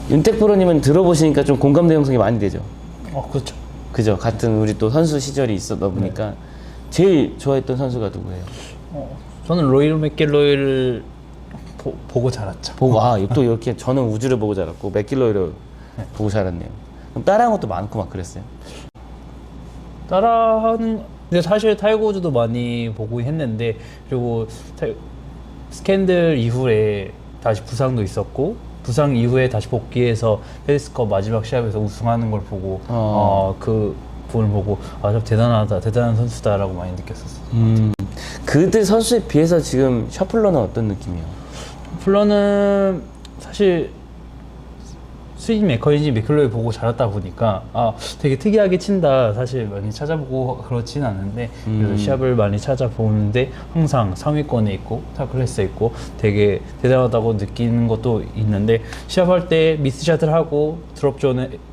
윤택 프로님은 들어보시니까 좀 공감대 형성이 많이 되죠. 그렇죠. 그죠? 같은 우리 또 선수 시절이 있었다 보니까 네. 제일 좋아했던 선수가 누구예요? 저는 로이 맥길로이를 보고 자랐죠. 또 이렇게 저는 우주를 보고 자랐고 맥길로이를 네. 보고 자랐네요. 그럼 따라한 것도 많고 막 그랬어요? 근데 사실 타이거 우즈도 많이 보고 했는데, 그리고 스캔들 이후에 다시 부상도 있었고, 부상 이후에 다시 복귀해서 페리스컵 마지막 시합에서 우승하는 걸 보고 그 부분을 보고 참 대단한 선수다라고 많이 느꼈었어요. 그들 선수에 비해서 지금 셔플러는 어떤 느낌이에요? 셔플러는 사실 스윙 메커니즘 맥클로이 보고 자랐다 보니까 되게 특이하게 친다 사실 많이 찾아보고 그렇진 않은데 그래서 시합을 많이 찾아보는데 항상 상위권에 있고 탑 클래스에 있고 되게 대단하다고 느끼는 것도 있는데, 시합할 때 미스샷을 하고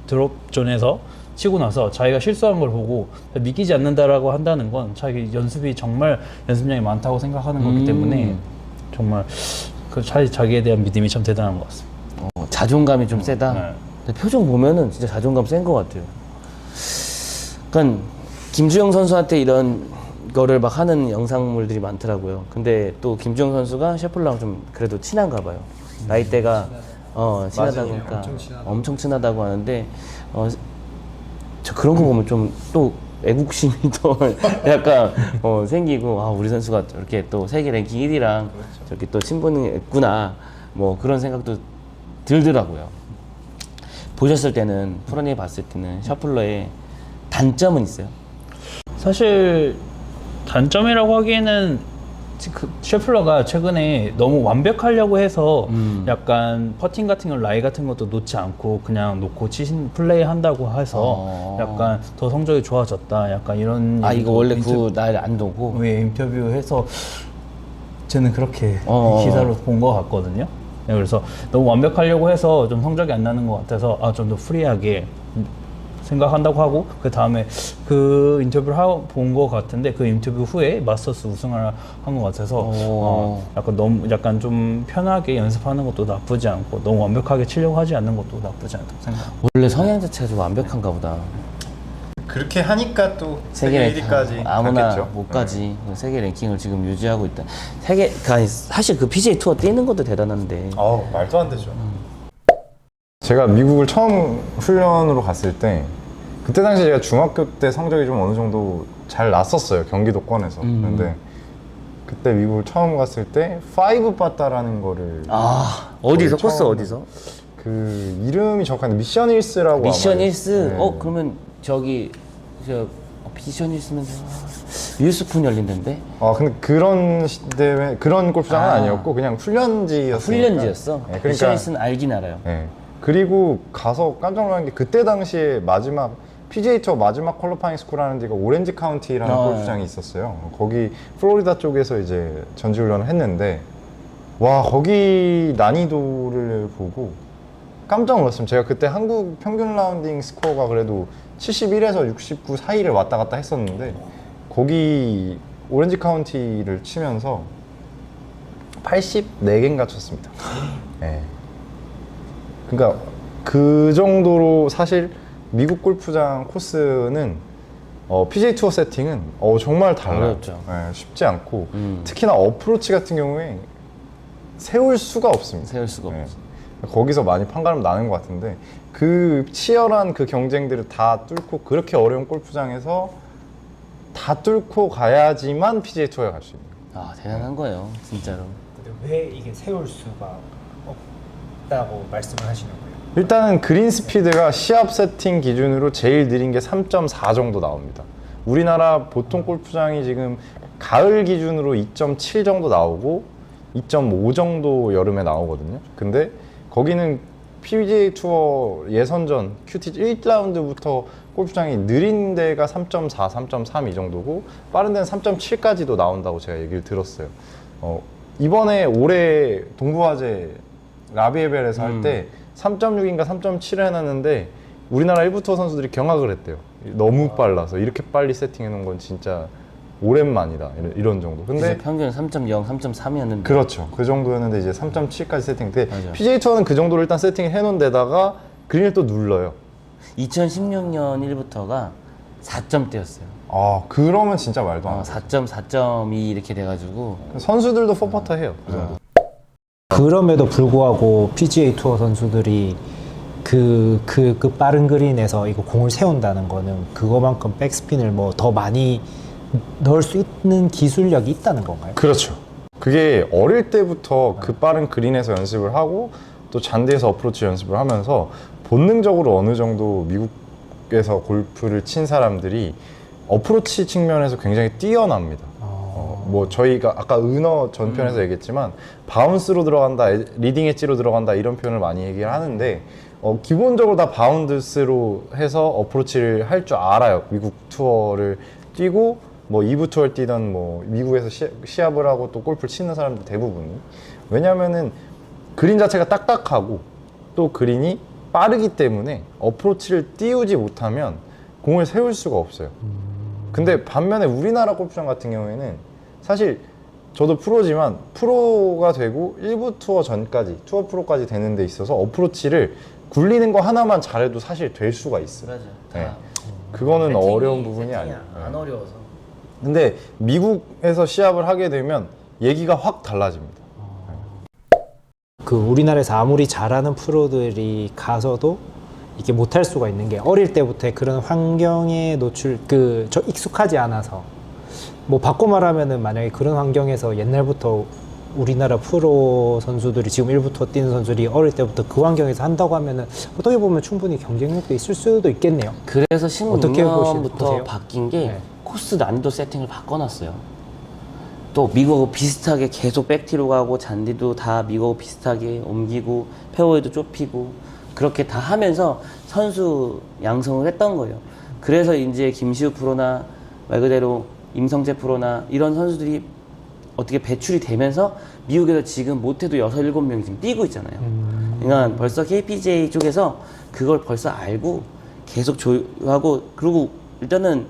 드롭존에서 치고 나서 자기가 실수한 걸 보고 믿기지 않는다라고 한다는 건 자기 연습이 정말 연습량이 많다고 생각하는 거기 때문에 정말 자기에 대한 믿음이 참 대단한 것 같습니다. 자존감이 좀 세다? 네. 근데 표정 보면은 진짜 자존감 센 것 같아요. 그러니까 김주영 선수한테 이런 거를 막 하는 영상물들이 많더라고요. 근데 또 김주영 선수가 셰플러랑 좀 그래도 친한가 봐요. 나이대가 친하다고 하니까 엄청 친하다고 하는데 저 그런 거 보면 좀 또 애국심이 또 약간 생기고 우리 선수가 이렇게 또 세계 랭킹 1위랑 저렇게 또 친분이 있구나 뭐 그런 생각도 들더라고요. 보셨을 때는 프로님 봤을 때는 셔플러의 단점은 있어요? 사실 단점이라고 하기에는 셔플러가 최근에 너무 완벽하려고 해서 약간 퍼팅 같은 거 라이 같은 것도 놓지 않고 그냥 놓고 플레이 한다고 해서 약간 더 성적이 좋아졌다 약간 이런 이거 원래 날 안 두고 인터뷰해서 저는 그렇게 기사로 본 것 같거든요. 네, 그래서 너무 완벽하려고 해서 좀 성적이 안 나는 것 같아서 좀 더 프리하게 생각한다고 하고, 그 다음에 그 인터뷰를 본 것 같은데 그 인터뷰 후에 마스터스 우승을 한 것 같아서 약간 좀 편하게 연습하는 것도 나쁘지 않고 너무 완벽하게 치려고 하지 않는 것도 나쁘지 않다고 생각합니다. 원래 성향 자체가 좀 완벽한가 보다. 그렇게 하니까 또 세계 1위까지 아무나 갔겠죠. 못 가지. 세계 랭킹을 지금 유지하고 있다. 사실 그 PGA 투어 뛰는 것도 대단한데. 말도 안 되죠. 제가 미국을 처음 훈련으로 갔을 때 그때 당시 제가 중학교 때 성적이 좀 어느 정도 잘 났었어요. 경기도권에서. 그런데 그때 미국을 처음 갔을 때 파이브 바따라는 거를 어디서? 코스 어디서? 그 이름이 정확한데 미션 힐스라고. 미션 힐스? 네. 그러면 미션 힐스면 유스푼 열린다는데? 근데 그런 대회 그런 골프장은 아니었고 그냥 훈련지였어요. 훈련지였어? 네, 그러니까, 미션 힐스는 알긴 알아요. 네. 그리고 가서 깜짝 놀란 게 그때 당시에 마지막 PGA 투어 마지막 퀄리파잉 스쿨하는 데가 오렌지 카운티라는 골프장이 있었어요. 거기 플로리다 쪽에서 이제 전지훈련을 했는데 거기 난이도를 보고 깜짝 놀랐어요. 제가 그때 한국 평균 라운딩 스코어가 그래도 71에서 69 사이를 왔다 갔다 했었는데 거기 오렌지 카운티를 치면서 84개인가 쳤습니다. 네. 그러니까 그 정도로 사실 미국 골프장 코스는 PGA 투어 세팅은 정말 달라요. 어렵죠. 네, 쉽지 않고 특히나 어프로치 같은 경우에 세울 수가 없습니다. 세울 수가 없어. 거기서 많이 판가름 나는 것 같은데 그 치열한 그 경쟁들을 다 뚫고 그렇게 어려운 골프장에서 다 뚫고 가야지만 PGA 투어에 갈 수 있는 거예요. 대단한 거예요, 진짜로. 근데 왜 이게 세울 수가 없다고 말씀을 하시는 거예요? 일단은 그린 스피드가 시합 세팅 기준으로 제일 느린 게 3.4 정도 나옵니다. 우리나라 보통 골프장이 지금 가을 기준으로 2.7 정도 나오고 2.5 정도 여름에 나오거든요. 근데 거기는 PGA 투어 예선전 QT 1라운드부터 골프장이 느린 데가 3.4, 3.3 이 정도고 빠른 데는 3.7까지도 나온다고 제가 얘기를 들었어요. 이번에 올해 동부화재 라비에벨에서 할 때 3.6인가 3.7을 해놨는데 우리나라 1부 투어 선수들이 경악을 했대요. 너무 빨라서 이렇게 빨리 세팅해 놓은 건 진짜 오랜만이다 이런 정도. 근데 근데 평균 3.0, 3.3이었는데 그렇죠. 그 정도였는데 이제 3.7까지 세팅돼. 맞아요. PGA 투어는 그 정도를 일단 세팅해 놓은 데다가 그린을 또 눌러요. 2016년 1부터가 4점대였어요. 아 그러면 진짜 말도 안 돼. 4점, 4.2 이렇게 돼가지고 선수들도 4퍼터 해요. 그 정도. 그럼에도 불구하고 PGA 투어 선수들이 그 빠른 그린에서 이거 공을 세운다는 거는 그거만큼 백스핀을 뭐 더 많이 넣을 수 있는 기술력이 있다는 건가요? 그렇죠. 그게 어릴 때부터 그 빠른 그린에서 연습을 하고 또 잔디에서 어프로치 연습을 하면서 본능적으로 어느 정도 미국에서 골프를 친 사람들이 어프로치 측면에서 굉장히 뛰어납니다. 뭐 저희가 아까 은어 전편에서 얘기했지만 바운스로 들어간다, 리딩 엣지로 들어간다 이런 표현을 많이 얘기를 하는데 기본적으로 다 바운드스로 해서 어프로치를 할 줄 알아요. 미국 투어를 뛰고 뭐 2부 투어를 뛰던 뭐 미국에서 시합을 하고 또 골프를 치는 사람들 대부분이. 왜냐면은 그린 자체가 딱딱하고 또 그린이 빠르기 때문에 어프로치를 띄우지 못하면 공을 세울 수가 없어요. 근데 반면에 우리나라 골프장 같은 경우에는 사실 저도 프로지만 프로가 되고 1부 투어 전까지 투어 프로까지 되는 데 있어서 어프로치를 굴리는 거 하나만 잘해도 사실 될 수가 있어요. 맞아. 네. 그거는 어려운 부분이 아니에요. 안 어려워서. 근데 미국에서 시합을 하게 되면 얘기가 확 달라집니다. 그 우리나라에서 아무리 잘하는 프로들이 가서도 이게 못할 수가 있는 게 어릴 때부터 그런 환경에 저 익숙하지 않아서 뭐 바꿔 말하면은 만약에 그런 환경에서 옛날부터 우리나라 프로 선수들이 지금 1부터 뛰는 선수들이 어릴 때부터 그 환경에서 한다고 하면은 어떻게 보면 충분히 경쟁력도 있을 수도 있겠네요. 그래서 어떻게 16년부터 보세요? 바뀐 게 네. 코스 난이도 세팅을 바꿔놨어요. 또 미국하고 비슷하게 계속 백티로 가고 잔디도 다 미국하고 비슷하게 옮기고 페어웨이도 좁히고 그렇게 다 하면서 선수 양성을 했던 거예요. 그래서 이제 김시우 프로나 말 그대로 임성재 프로나 이런 선수들이 어떻게 배출이 되면서 미국에서 지금 못해도 6, 7명이 지금 뛰고 있잖아요. 그러니까 벌써 KPGA 쪽에서 그걸 벌써 알고 계속 조율하고, 그리고 일단은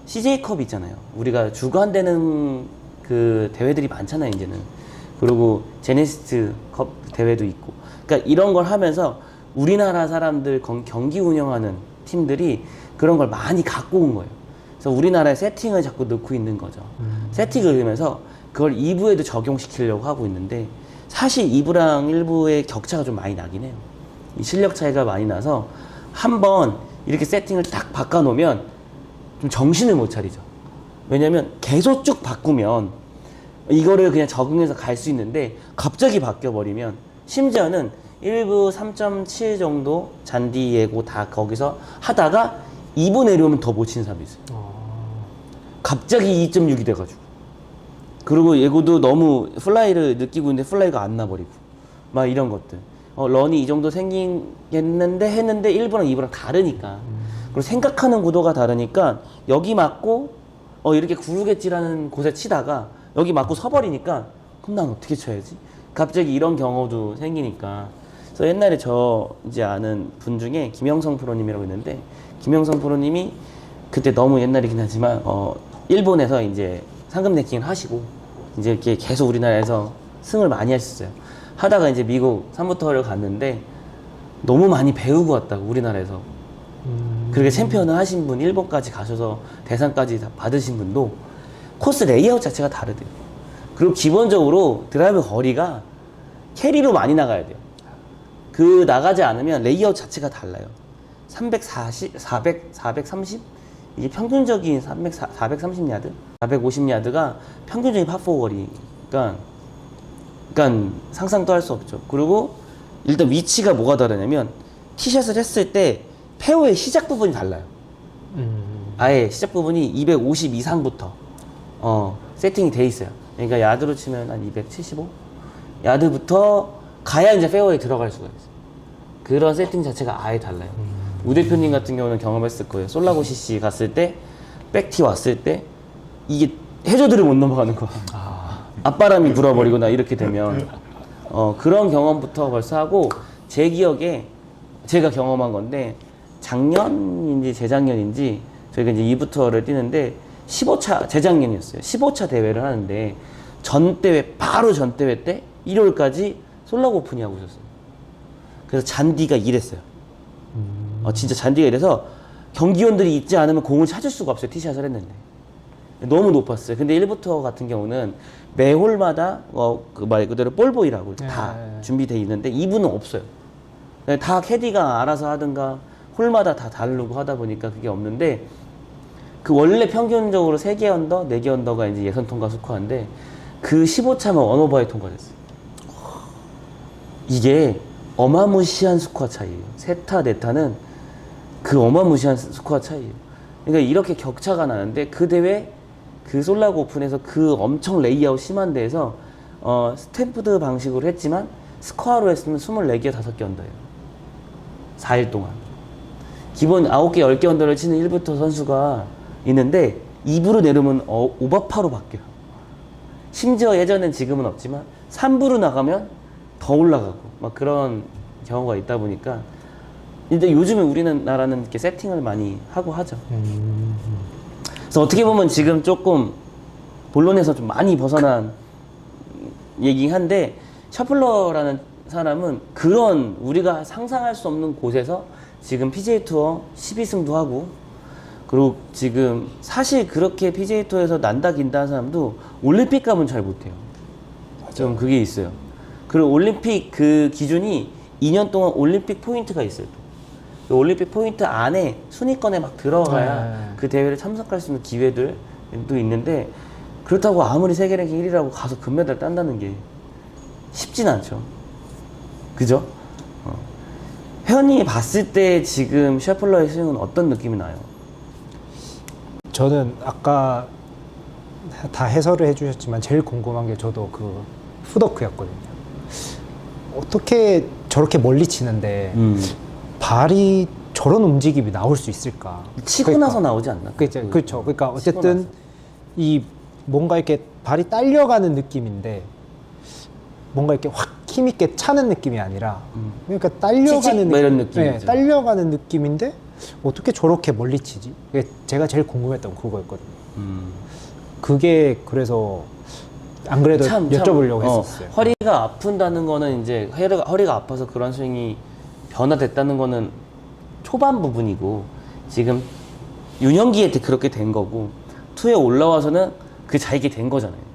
CJ컵 있잖아요. 우리가 주관되는 그 대회들이 많잖아요, 이제는. 그리고 제네시스 컵 대회도 있고. 그러니까 이런 걸 하면서 우리나라 사람들 경기 운영하는 팀들이 그런 걸 많이 갖고 온 거예요. 그래서 우리나라에 세팅을 자꾸 넣고 있는 거죠. 세팅을 넣으면서 그걸 2부에도 적용시키려고 하고 있는데, 사실 2부랑 1부의 격차가 좀 많이 나긴 해요. 이 실력 차이가 많이 나서 한번 이렇게 세팅을 딱 바꿔놓으면 좀 정신을 못 차리죠. 왜냐면 계속 쭉 바꾸면 이거를 그냥 적응해서 갈 수 있는데 갑자기 바뀌어버리면, 심지어는 1부 3.7 정도 잔디 예고 다 거기서 하다가 2부 내려오면 더 못 치는 사람이 있어요. 갑자기 2.6이 돼가지고. 그리고 예고도 너무 플라이를 느끼고 있는데 플라이가 안 나버리고 막 이런 것들. 런이 이 정도 생기겠는데 했는데 1부랑 2부랑 다르니까. 그리고 생각하는 구도가 다르니까 여기 맞고 이렇게 구르겠지라는 곳에 치다가 여기 맞고 서버리니까 그럼 난 어떻게 쳐야지? 갑자기 이런 경우도 생기니까. 그래서 옛날에 저 이제 아는 분 중에 김영성 프로님이라고 있는데, 김영성 프로님이 그때 너무 옛날이긴 하지만 일본에서 이제 상금 랭킹을 하시고 이제 이렇게 계속 우리나라에서 승을 많이 하셨어요. 하다가 이제 미국 3부 투어를 갔는데 너무 많이 배우고 왔다고, 우리나라에서. 그렇게 챔피언을 하신 분, 일본까지 가셔서 대상까지 다 받으신 분도 코스 레이아웃 자체가 다르대요. 그리고 기본적으로 드라이브 거리가 캐리로 많이 나가야 돼요. 그 나가지 않으면 레이아웃 자체가 달라요. 430? 이게 평균적인 430야드? 450야드가 평균적인 파4 거리. 그러니까 상상도 할 수 없죠. 그리고 일단 위치가 뭐가 다르냐면, 티샷을 했을 때 페어의 시작 부분이 달라요. 아예 시작 부분이 250 이상부터 세팅이 돼 있어요. 그러니까 야드로 치면 한 275? 야드부터 가야 이제 페어에 들어갈 수가 있어요. 그런 세팅 자체가 아예 달라요. 우 대표님 같은 경우는 경험했을 거예요. 솔라고 CC 갔을 때 백티 왔을 때 이게 해저드를 못 넘어가는 거야. 앞바람이 불어버리거나 이렇게 되면 그런 경험부터 벌써 하고, 제 기억에 제가 경험한 건데 작년인지 재작년인지 저희가 이제 2부 투어를 뛰는데 15차 재작년이었어요. 15차 대회를 하는데 전 대회 바로 전 대회 때 일요일까지 솔라고 오픈이 하고 있었어요. 그래서 잔디가 이랬어요. 진짜 잔디가 이래서 경기원들이 있지 않으면 공을 찾을 수가 없어요. 티샷을 했는데 너무 높았어요. 근데 1부터 같은 경우는 매 홀마다 그 말 그대로 볼보이라고 다 준비돼 있는데 2부는 없어요. 다 캐디가 알아서 하든가 홀마다 다 다르고 하다 보니까 그게 없는데 그 원래 평균적으로 3개 언더, 4개 언더가 이제 예선 통과 스코어인데 그 15차면 원오버에 통과됐어요. 이게 어마무시한 스코어 차이예요. 3타, 4타는 그 어마무시한 스코어 차이예요. 그러니까 이렇게 격차가 나는데 그 대회 그 솔라고 오픈에서 그 엄청 레이아웃 심한 데에서 스탬프드 방식으로 했지만 스코어로 했으면 24개, 5개 언더예요. 4일 동안. 기본 9개, 10개 언더를 치는 1부터 선수가 있는데 2부로 내려오면 오버파로 바뀌어요. 심지어 예전엔 지금은 없지만 3부로 나가면 더 올라가고 막 그런 경우가 있다 보니까 근데 요즘에 우리나라는 이렇게 세팅을 많이 하고 하죠. 그래서 어떻게 보면 지금 조금 본론에서 좀 많이 벗어난 얘기긴 한데 셔플러라는 사람은 그런 우리가 상상할 수 없는 곳에서 지금 PGA 투어 12승도 하고 그리고 지금 사실 그렇게 PGA 투어에서 난다 긴다 하는 사람도 올림픽 가면 잘 못해요. 좀 그게 있어요. 그리고 올림픽 그 기준이 2년 동안 올림픽 포인트가 있어요. 그 올림픽 포인트 안에 순위권에 막 들어가야 그 대회를 참석할 수 있는 기회들도 있는데 그렇다고 아무리 세계 랭킹 1위라고 가서 금메달 딴다는 게 쉽진 않죠. 그죠? 회원님이 봤을 때 지금 셔플러의 스윙은 어떤 느낌이 나요? 저는 아까 다 해설을 해주셨지만 제일 궁금한 게 저도 그 푸더크였거든요. 어떻게 저렇게 멀리 치는데 발이 저런 움직임이 나올 수 있을까? 치고 나서 나오지 않나? 그렇죠. 그러니까 어쨌든 이 뭔가 이렇게 발이 딸려가는 느낌인데 뭔가 이렇게 확 힘있게 차는 느낌이 아니라 그러니까 딸려가는 치직? 뭐 이런 느낌이죠. 네, 딸려가는 느낌인데 어떻게 저렇게 멀리 치지? 그게 제가 제일 궁금했던 그거였거든요. 그게 그래서 안 그래도 여쭤보려고 했었어요. 허리가 아픈다는 거는 이제 허리가 아파서 그런 스윙이 변화됐다는 거는 초반 부분이고 지금 유년기에 그렇게 된 거고 투에 올라와서는 그 자익이 된 거잖아요.